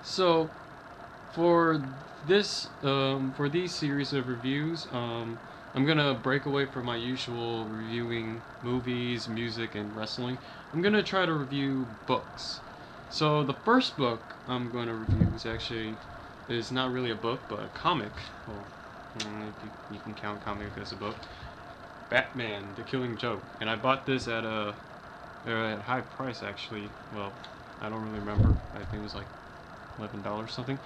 So for for these series of reviews, I'm gonna break away from my usual reviewing movies, music, and wrestling. I'm gonna try to review books. So the first book I'm gonna review is not really a book, but a comic. Well, if you can count comic as a book. Batman: The Killing Joke, and I bought this at a high price actually. Well, I don't really remember. I think it was like $11 something.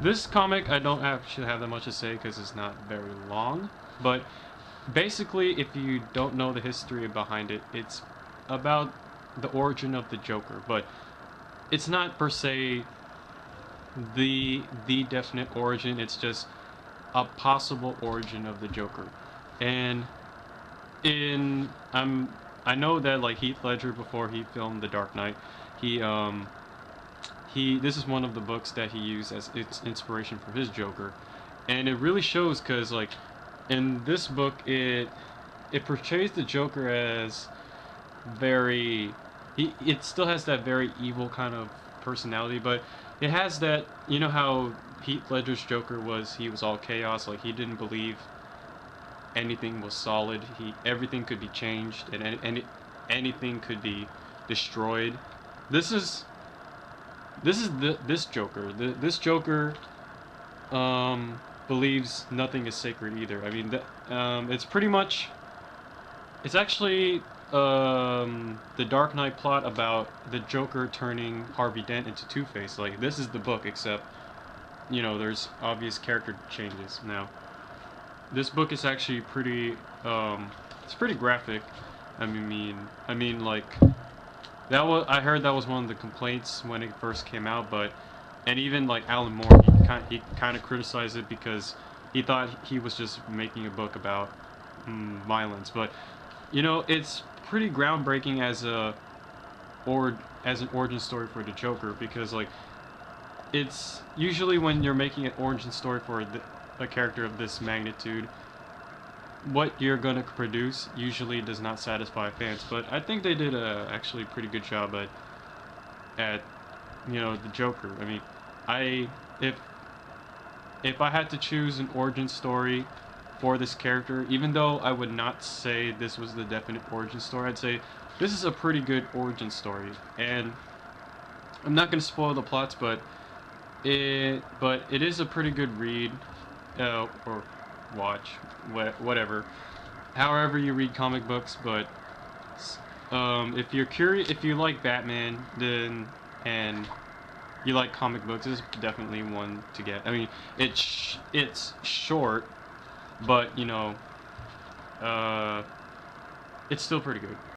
This comic I don't actually have that much to say because it's not very long, but basically if you don't know the history behind it, it's about the origin of the Joker, but it's not per se the definite origin, it's just a possible origin of the Joker. And in I know that like Heath Ledger, before he filmed The Dark Knight, he this is one of the books that he used as its inspiration for his Joker, and it really shows because like in this book it portrays the Joker as very it still has that very evil kind of personality, but it has that, you know how Heath Ledger's Joker was, he was all chaos, like he didn't believe anything was solid, he everything could be changed, and anything could be destroyed. This is this Joker. This Joker believes nothing is sacred either. I mean, it's pretty much. It's actually the Dark Knight plot about the Joker turning Harvey Dent into Two-Face. Like, this is the book, except, you know, there's obvious character changes. Now, this book is actually pretty. It's pretty graphic. I mean, like. I heard that was one of the complaints when it first came out, but and even like Alan Moore, he kind of criticized it because he thought he was just making a book about violence, but you know it's pretty groundbreaking as as an origin story for the Joker, because like it's usually when you're making an origin story for a character of this magnitude, what you're gonna produce usually does not satisfy fans, but I think they did a actually pretty good job at you know the Joker. I mean, I if I had to choose an origin story for this character, even though I would not say this was the definite origin story, I'd say this is a pretty good origin story. And I'm not gonna spoil the plots, but it is a pretty good read, or watch, whatever, however you read comic books. But if you're curious, if you like Batman, then and you like comic books, this is definitely one to get. I mean, it's short, but you know, it's still pretty good.